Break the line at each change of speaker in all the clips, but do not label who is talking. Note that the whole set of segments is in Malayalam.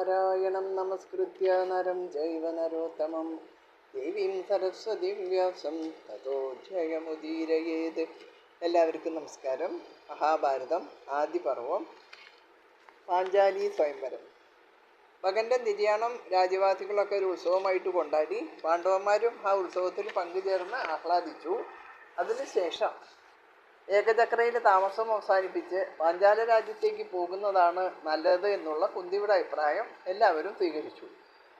നാരായണം നമസ്കൃത്യ നരം ചൈവ നരോത്തമം ദേവീം സരസ്വതീം വ്യാസം തതോ ജയമുദീരയേത്. എല്ലാവർക്കും നമസ്കാരം. മഹാഭാരതം ആദിപർവം, പാഞ്ചാലി സ്വയംവരം. മകൻ്റെ നിര്യാണം രാജ്യവാസികളൊക്കെ ഒരു ഉത്സവമായിട്ട് കൊണ്ടാടി. പാണ്ഡവന്മാരും ആ ഉത്സവത്തിൽ പങ്കുചേർന്ന് ആഹ്ലാദിച്ചു. അതിനുശേഷം ഏകചക്രയിൽ താമസം അവസാനിപ്പിച്ച് പാഞ്ചാല രാജ്യത്തേക്ക് പോകുന്നതാണ് നല്ലത് എന്നുള്ള കുന്തിയുടെ അഭിപ്രായം എല്ലാവരും സ്വീകരിച്ചു.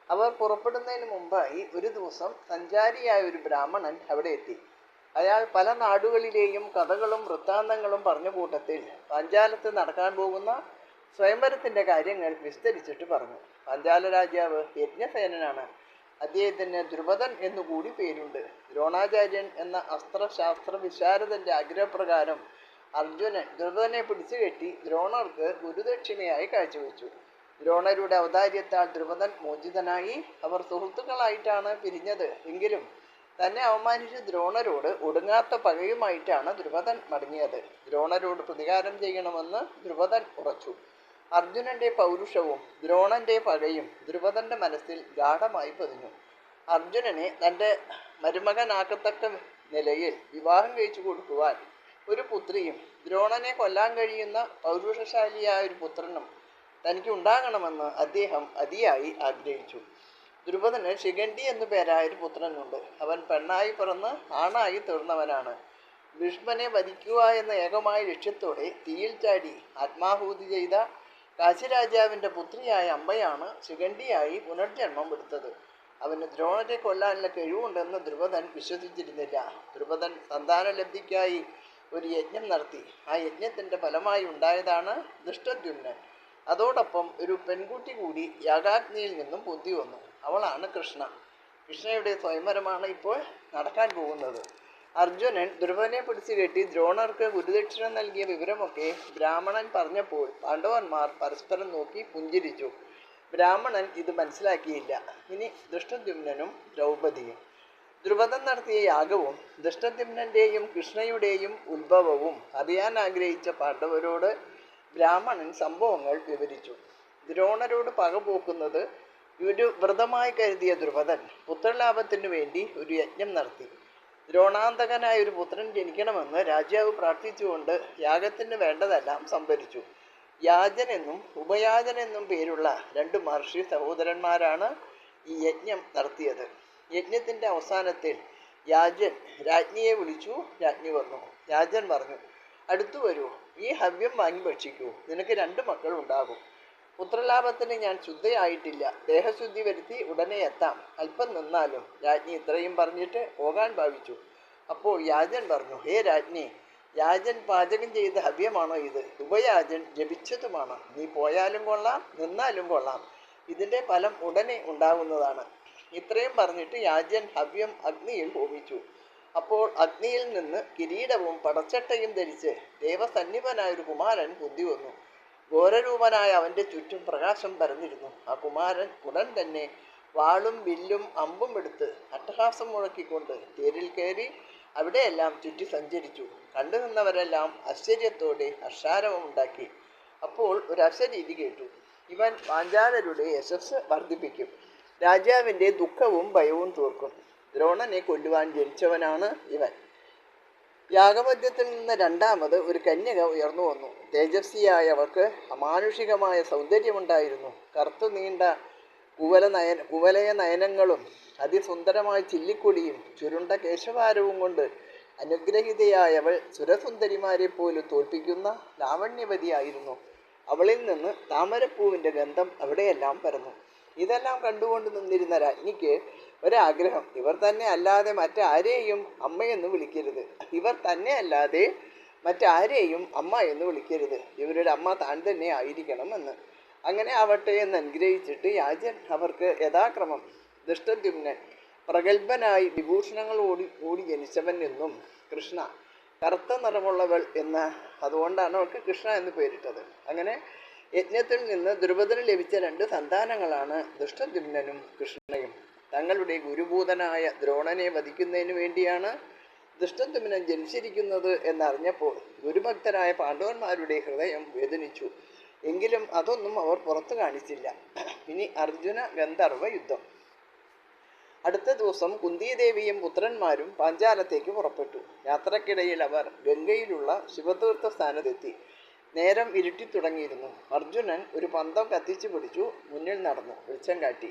അവർ പുറപ്പെടുന്നതിന് മുമ്പായി ഒരു ദിവസം സഞ്ചാരിയായ ഒരു ബ്രാഹ്മണൻ അവിടെ എത്തി. അയാൾ പല നാടുകളിലെയും കഥകളും വൃത്താന്തങ്ങളും പറഞ്ഞ കൂട്ടത്തിൽ പാഞ്ചാലത്ത് നടക്കാൻ പോകുന്ന സ്വയംവരത്തിൻ്റെ കാര്യങ്ങൾ വിസ്തരിച്ചിട്ട് പറഞ്ഞു. പാഞ്ചാല രാജാവ് യജ്ഞസേനനാണ്. അദ്ദേഹത്തിന് ദ്രുപദൻ എന്നുകൂടി പേരുണ്ട്. ദ്രോണാചാര്യൻ എന്ന അസ്ത്രശാസ്ത്ര വിശാരദന്റെ ആഗ്രഹപ്രകാരം അർജുനൻ ദ്രുപദനെ പിടിച്ചു കെട്ടി ദ്രോണർക്ക് ഗുരുദക്ഷിണയായി കാഴ്ചവെച്ചു. ദ്രോണരുടെ ഔദാര്യത്താൽ ദ്രുപദൻ മോചിതനായി. അവർ സുഹൃത്തുക്കളായിട്ടാണ് പിരിഞ്ഞത്. എങ്കിലും തന്നെ അവമാനിച്ച് ദ്രോണരോട് ഒടുങ്ങാത്ത പകയുമായിട്ടാണ് ദ്രുപദൻ മടങ്ങിയത്. ദ്രോണരോട് പ്രതികാരം ചെയ്യണമെന്ന് ദ്രുപദൻ ഉറച്ചു. അർജുനന്റെ പൗരുഷവും ദ്രോണന്റെ പകയും ദ്രുപദന്റെ മനസ്സിൽ ഗാഠമായി പതിഞ്ഞു. അർജുനനെ തൻ്റെ മരുമകനാക്കത്തക്ക നിലയിൽ വിവാഹം കഴിച്ചു കൊടുക്കുവാൻ ഒരു പുത്രിയും ദ്രോണനെ കൊല്ലാൻ കഴിയുന്ന പൗരുഷശാലിയായ ഒരു പുത്രനും തനിക്ക് ഉണ്ടാകണമെന്ന് അദ്ദേഹം അതിയായി ആഗ്രഹിച്ചു. ദ്രുപദന് ശിഖണ്ഡി എന്നു പേരായ ഒരു പുത്രനുണ്ട്. അവൻ പെണ്ണായി പിറന്ന് ആണായി തീർന്നവനാണ്. ഭീഷ്മനെ വധിക്കുക എന്ന ഏകമായ ലക്ഷ്യത്തോടെ തീയിൽ ചാടി ആത്മാഹൂതി ചെയ്ത കാശിരാജാവിൻ്റെ പുത്രിയായ അമ്മയാണ് ശിഖണ്ഡിയായി പുനർജന്മം എടുത്തത്. അവന് ദ്രോണരെ കൊല്ലാനുള്ള കഴിവുണ്ടെന്ന് ദ്രുപദൻ വിശ്വസിച്ചിരുന്നില്ല. ദ്രുപദൻ സന്താനലബ്ധിക്കായി ഒരു യജ്ഞം നടത്തി. ആ യജ്ഞത്തിൻ്റെ ഫലമായി ഉണ്ടായതാണ് ദൃഷ്ടദ്യുമ്നൻ. അതോടൊപ്പം ഒരു പെൺകുട്ടി കൂടി യാഗാഗ്നിയിൽ നിന്നും പൊന്തി വന്നു. അവളാണ് കൃഷ്ണ. കൃഷ്ണയുടെ സ്വയംവരമാണ് ഇപ്പോൾ നടക്കാൻ പോകുന്നത്. അർജുനൻ ദ്രുപദനെ പിടിച്ചു കെട്ടി ദ്രോണർക്ക് ഗുരുദക്ഷിണ നൽകിയ വിവരമൊക്കെ ബ്രാഹ്മണൻ പറഞ്ഞപ്പോൾ പാണ്ഡവന്മാർ പരസ്പരം നോക്കി പുഞ്ചിരിച്ചു. ബ്രാഹ്മണൻ ഇത് മനസ്സിലാക്കിയില്ല. ഇനി ദൃഷ്ടദ്യുമ്നനും ദ്രൗപദിയും. ദ്രുപദൻ നടത്തിയ യാഗവും ദൃഷ്ടദ്യുമ്നൻ്റെയും കൃഷ്ണയുടെയും ഉത്ഭവവും അറിയാൻ ആഗ്രഹിച്ച പാണ്ഡവരോട് ബ്രാഹ്മണൻ സംഭവങ്ങൾ വിവരിച്ചു. ദ്രോണരോട് പകപോക്കുന്നത് ഒരു വ്രതമായി കരുതിയ ദ്രുപദൻ പുത്രലാഭത്തിനു വേണ്ടി ഒരു യജ്ഞം നടത്തി. ദ്രോണാന്തകനായ ഒരു പുത്രൻ ജനിക്കണമെന്ന് രാജാവ് പ്രാർത്ഥിച്ചുകൊണ്ട് യാഗത്തിന് വേണ്ടതെല്ലാം സംഭരിച്ചു. യാജനെന്നും ഉപയാജനെന്നും പേരുള്ള രണ്ട് മഹർഷി സഹോദരന്മാരാണ് ഈ യജ്ഞം നടത്തിയത്. യജ്ഞത്തിൻ്റെ അവസാനത്തിൽ യാജൻ രാജ്ഞിയെ വിളിച്ചു. രാജ്ഞി വന്നു. യാജൻ പറഞ്ഞു, അടുത്തു വരൂ, ഈ ഹവ്യം വാങ്ങി ഭക്ഷിക്കൂ. നിനക്ക് 2 മക്കൾ ഉണ്ടാകും. പുത്രലാഭത്തിന് ഞാൻ ശുദ്ധയായിട്ടില്ല. ദേഹശുദ്ധി വരുത്തി ഉടനെ എത്താം. അല്പം നിന്നാലും. രാജ്ഞി ഇത്രയും പറഞ്ഞിട്ട് പോകാൻ ഭാവിച്ചു. അപ്പോൾ യാജൻ പറഞ്ഞു, ഹേ രാജ്ഞി, യാജൻ പാചകം ചെയ്ത ഹവ്യമാണോ ഇത്? ഉപയാജൻ ജപിച്ചതുമാണ്. നീ പോയാലും കൊള്ളാം, നിന്നാലും കൊള്ളാം. ഇതിൻ്റെ ഫലം ഉടനെ ഉണ്ടാകുന്നതാണ്. ഇത്രയും പറഞ്ഞിട്ട് യാജൻ ഹവ്യം അഗ്നിയിൽ ഹോമിച്ചു. അപ്പോൾ അഗ്നിയിൽ നിന്ന് കിരീടവും പടച്ചട്ടയും ധരിച്ച് ദേവസന്നിപനായൊരു കുമാരൻ പൊന്തി വന്നു. ഘോരരൂപനായ അവൻ്റെ ചുറ്റും പ്രകാശം പരന്നിരുന്നു. ആ കുമാരൻ ഉടൻ തന്നെ വാളും വില്ലും അമ്പും എടുത്ത് അട്ടഹാസം മുഴക്കിക്കൊണ്ട് തേരിൽ കയറി അവിടെയെല്ലാം ചുറ്റി സഞ്ചരിച്ചു. കണ്ടു നിന്നവരെല്ലാം ആശ്ചര്യത്തോടെ ഹർഷാരവമുണ്ടാക്കി. അപ്പോൾ ഒരു അശരീരി കേട്ടു. ഇവൻ പാഞ്ചാലരുടെ യശസ് വർദ്ധിപ്പിക്കും. രാജാവിൻ്റെ ദുഃഖവും ഭയവും തീർക്കും. ദ്രോണനെ കൊല്ലുവാൻ ജനിച്ചവനാണ് ഇവൻ. യാഗമധ്യത്തിൽ നിന്ന് രണ്ടാമത് ഒരു കന്യക ഉയർന്നു വന്നു. തേജസ്വിയായവർക്ക് അമാനുഷികമായ സൗന്ദര്യമുണ്ടായിരുന്നു. കറുത്തു നീണ്ട കുവലയ നയനങ്ങളും അതിസുന്ദരമായ ചില്ലിക്കൊടിയും ചുരുണ്ട കേശവാരവും കൊണ്ട് അനുഗ്രഹീതയായവൾ സുരസുന്ദരിമാരെ പോലും തോൽപ്പിക്കുന്ന ലാവണ്യവതിയായിരുന്നു. അവളിൽ നിന്ന് താമരപ്പൂവിൻ്റെ ഗന്ധം അവിടെയെല്ലാം പരന്നു. ഇതെല്ലാം കണ്ടുകൊണ്ട് നിന്നിരുന്ന രാജ്ഞിക്ക് ഒരാഗ്രഹം. ഇവർ തന്നെ അല്ലാതെ മറ്റാരെയും അമ്മയെന്ന് വിളിക്കരുത്. ഇവർ തന്നെ അല്ലാതെ മറ്റാരെയും അമ്മ എന്ന് വിളിക്കരുത്. ഇവരുടെ അമ്മ താൻ തന്നെ ആയിരിക്കണം എന്ന്. അങ്ങനെ ആവട്ടെ എന്ന് അനുഗ്രഹിച്ചിട്ട് യാജൻ അവർക്ക് യഥാക്രമം ദൃഷ്ടദ്യുമ്നൻ പ്രഗത്ഭനായി വിഭൂഷണങ്ങളോടി ജനിച്ചവൻ എന്നും കൃഷ്ണ കറുത്ത നിറമുള്ളവൾ എന്ന്, അതുകൊണ്ടാണ് അവർക്ക് കൃഷ്ണ എന്ന് പേരിട്ടത്. അങ്ങനെ യജ്ഞത്തിൽ നിന്ന് ദ്രുപദന് ലഭിച്ച 2 സന്താനങ്ങളാണ് ദൃഷ്ടദ്യുമ്നനും കൃഷ്ണയും. തങ്ങളുടെ ഗുരുഭൂതനായ ദ്രോണനെ വധിക്കുന്നതിന് വേണ്ടിയാണ് ദൃഷ്ടദ്യുമ്നൻ ജനിച്ചിരിക്കുന്നത് എന്നറിഞ്ഞപ്പോൾ ഗുരുഭക്തരായ പാണ്ഡവന്മാരുടെ ഹൃദയം വേദനിച്ചു. എങ്കിലും അതൊന്നും അവർ പുറത്തു കാണിച്ചില്ല. ഇനി അർജുന ഗന്ധർവ യുദ്ധം. അടുത്ത ദിവസം കുന്തിദേവിയും പുത്രന്മാരും പാഞ്ചാലത്തേക്ക് പുറപ്പെട്ടു. യാത്രക്കിടയിൽ അവർ ഗംഗയിലുള്ള ശിവതീർത്ഥ സ്ഥാനത്തെത്തി. നേരം ഇരുട്ടിത്തുടങ്ങിയിരുന്നു. അർജുനൻ ഒരു പന്തം കത്തിച്ചു പിടിച്ചു മുന്നിൽ നടന്നു. വെളിച്ചം കാട്ടി.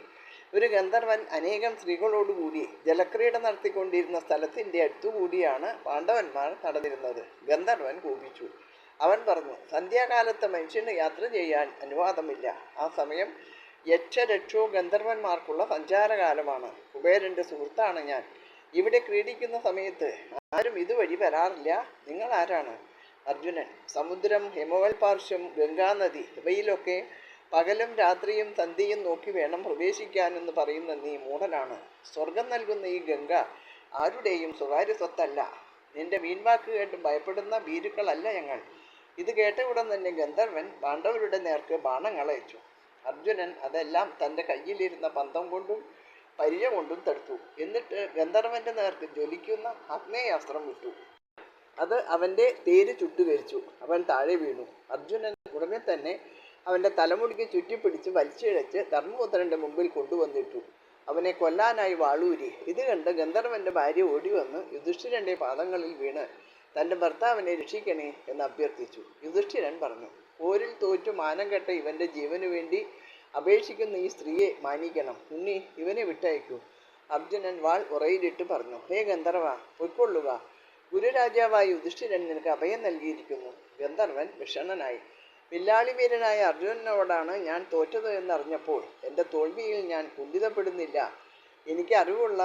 ഒരു ഗന്ധർവൻ അനേകം സ്ത്രീകളോടുകൂടി ജലക്രീഡ നടത്തിക്കൊണ്ടിരുന്ന സ്ഥലത്തിൻ്റെ അടുത്തുകൂടിയാണ് പാണ്ഡവന്മാർ നടന്നിരുന്നത്. ഗന്ധർവൻ കോപിച്ചു. അവൻ പറഞ്ഞു, സന്ധ്യാകാലത്ത് മനുഷ്യന് യാത്ര ചെയ്യാൻ അനുവാദമില്ല. ആ സമയം യക്ഷരക്ഷോ ഗന്ധർവന്മാർക്കുള്ള സഞ്ചാരകാലമാണ്. കുബേരൻ്റെ സുഹൃത്താണ് ഞാൻ. ഇവിടെ ക്രീഡിക്കുന്ന സമയത്ത് ആരും ഇതുവഴി വരാറില്ല. നിങ്ങൾ ആരാണ്? അർജുനൻ, സമുദ്രം, ഹിമവൽ പാർശ്വം, ഗംഗാനദി ഇവയിലൊക്കെ പകലും രാത്രിയും സന്ധ്യയും നോക്കി വേണം പ്രവേശിക്കാനെന്ന് പറയുന്ന നീ മൂഢനാണ്. സ്വർഗം നൽകുന്ന ഈ ഗംഗ ആരുടെയും സ്വകാര്യ സ്വത്തല്ല. നിന്റെ വീൺവാക്ക് കേട്ട് ഭയപ്പെടുന്ന ഭീരുക്കളല്ല ഞങ്ങൾ. ഇത് കേട്ട ഉടൻ തന്നെ ഗന്ധർവൻ പാണ്ഡവരുടെ നേർക്ക് ബാണങ്ങൾ അയച്ചു. അർജുനൻ അതെല്ലാം തൻ്റെ കയ്യിലിരുന്ന പന്തം കൊണ്ടും പരിച കൊണ്ടും തടുത്തു. എന്നിട്ട് ഗന്ധർവൻ്റെ നേർക്ക് ജ്വലിക്കുന്ന അഗ്നേയാസ്ത്രം വിട്ടു. അത് അവൻ്റെ തേര് ചുട്ടുകരിച്ചു. അവൻ താഴെ വീണു. അർജുനൻ ഉടനെ തന്നെ അവൻ്റെ തലമുടിക്ക് ചുറ്റിപ്പിടിച്ച് വലിച്ചിഴച്ച് ധർമ്മപുത്രൻ്റെ മുമ്പിൽ കൊണ്ടുവന്നിട്ടു. അവനെ കൊല്ലാനായി വാളൂരി. ഇത് കണ്ട് ഗന്ധർവൻ്റെ ഭാര്യ ഓടിവന്ന് യുധിഷ്ഠിരൻ്റെ പാദങ്ങളിൽ വീണ് തൻ്റെ ഭർത്താവിനെ രക്ഷിക്കണേ എന്ന് അഭ്യർത്ഥിച്ചു. യുധിഷ്ഠിരൻ പറഞ്ഞു, പോരിൽ തോറ്റു മാനം കെട്ട ഇവൻ്റെ ജീവനു വേണ്ടി അപേക്ഷിക്കുന്ന ഈ സ്ത്രീയെ മാനിക്കണം. ഉണ്ണി, ഇവനെ വിട്ടയക്കൂ. അർജുനൻ വാൾ ഉറയിലിട്ട് പറഞ്ഞു, ഹേ ഗന്ധർവ, പൊയ്ക്കൊള്ളുക. ഗുരുരാജാവായ യുധിഷ്ഠിരൻ നിനക്ക് അഭയം നൽകിയിരിക്കുന്നു. ഗന്ധർവൻ വിഷണ്ണനായി. വില്ലാളി വീരനായ അർജുനനോടാണ് ഞാൻ തോറ്റത് എന്നറിഞ്ഞപ്പോൾ എൻ്റെ തോൽവിയിൽ ഞാൻ കുണ്ഠിതപ്പെടുന്നില്ല. എനിക്ക് അറിവുള്ള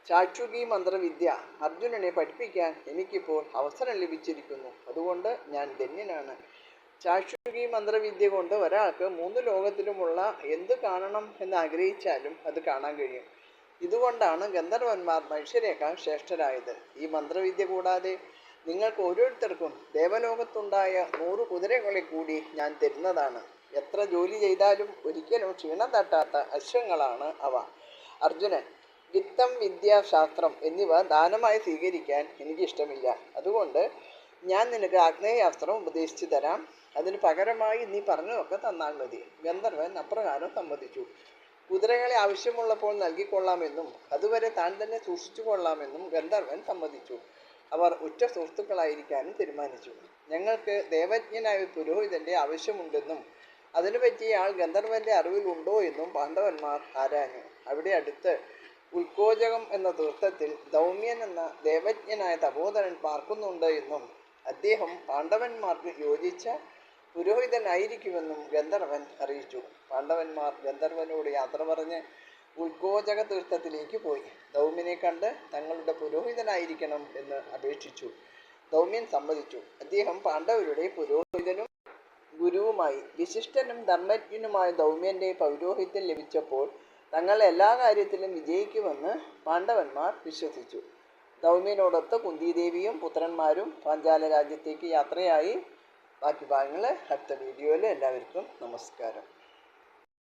ചാക്ഷുകി മന്ത്രവിദ്യ അർജുനനെ പഠിപ്പിക്കാൻ എനിക്കിപ്പോൾ അവസരം ലഭിച്ചിരിക്കുന്നു. അതുകൊണ്ട് ഞാൻ ധന്യനാണ്. ചാക്ഷുകി മന്ത്രവിദ്യ കൊണ്ട് ഒരാൾക്ക് 3 ലോകത്തിലുമുള്ള എന്ത് കാണണം എന്ന് ആഗ്രഹിച്ചാലും അത് കാണാൻ കഴിയും. ഇതുകൊണ്ടാണ് ഗന്ധർവന്മാർ മനുഷ്യരേക്കാൾ ശ്രേഷ്ഠരായത്. ഈ മന്ത്രവിദ്യ കൂടാതെ നിങ്ങൾക്ക് ഓരോരുത്തർക്കും ദേവലോകത്തുണ്ടായ 100 കുതിരകളെ കൂടി ഞാൻ തരുന്നതാണ്. എത്ര ജോലി ചെയ്താലും ഒരിക്കലും ക്ഷീണം തട്ടാത്ത അശ്വങ്ങളാണ് അവ. അർജുനൻ, വിത്തം, വിദ്യ, ശാസ്ത്രം എന്നിവ ദാനമായി സ്വീകരിക്കാൻ എനിക്കിഷ്ടമില്ല. അതുകൊണ്ട് ഞാൻ നിനക്ക് ആഗ്നേയാസ്ത്രം ഉപദേശിച്ചു തരാം. അതിന് പകരമായി നീ പറഞ്ഞതൊക്കെ തന്നാൽ മതി. ഗന്ധർവൻ അപ്രകാരം സമ്മതിച്ചു. കുതിരകളെ ആവശ്യമുള്ളപ്പോൾ നൽകിക്കൊള്ളാമെന്നും അതുവരെ താൻ തന്നെ സൂക്ഷിച്ചു കൊള്ളാമെന്നും ഗന്ധർവൻ സമ്മതിച്ചു. അവർ ഉറ്റ സുഹൃത്തുക്കളായിരിക്കാനും തീരുമാനിച്ചു. ഞങ്ങൾക്ക് ദേവജ്ഞനായ പുരോഹിതൻ്റെ ആവശ്യമുണ്ടെന്നും അതിനു പറ്റിയ ആൾ ഗന്ധർവൻ്റെ അറിവിൽ ഉണ്ടോ എന്നും പാണ്ഡവന്മാർ ആരാഞ്ഞു. അവിടെ അടുത്ത് ഉൽക്കോചകം എന്ന തീർത്ഥത്തിൽ ദൗമ്യൻ എന്ന ദേവജ്ഞനായ തപോധനൻ പാർക്കുന്നുണ്ട് എന്നും അദ്ദേഹം പാണ്ഡവന്മാർക്ക് യോജിച്ച പുരോഹിതനായിരിക്കുമെന്നും ഗന്ധർവൻ അറിയിച്ചു. പാണ്ഡവന്മാർ ഗന്ധർവനോട് യാത്ര പറഞ്ഞ് ഉൽക്കോചക തീർത്ഥത്തിലേക്ക് പോയി. ദൗമ്യനെ കണ്ട് തങ്ങളുടെ പുരോഹിതനായിരിക്കണം എന്ന് അപേക്ഷിച്ചു. ദൗമ്യൻ സമ്മതിച്ചു. അദ്ദേഹം പാണ്ഡവരുടെ പുരോഹിതനും ഗുരുവുമായി. വിശിഷ്ടനും ധർമ്മജ്ഞനുമായ ദൗമ്യൻ്റെ പൗരോഹിത്യം ലഭിച്ചപ്പോൾ തങ്ങൾ എല്ലാ കാര്യത്തിലും വിജയിക്കുമെന്ന് പാണ്ഡവന്മാർ വിശ്വസിച്ചു. ദൗമ്യനോടൊത്ത് കുന്തിദേവിയും പുത്രന്മാരും പാഞ്ചാല രാജ്യത്തേക്ക് യാത്രയായി. ബാക്കി ഭാഗങ്ങൾ അടുത്ത വീഡിയോയിൽ. എല്ലാവർക്കും നമസ്കാരം.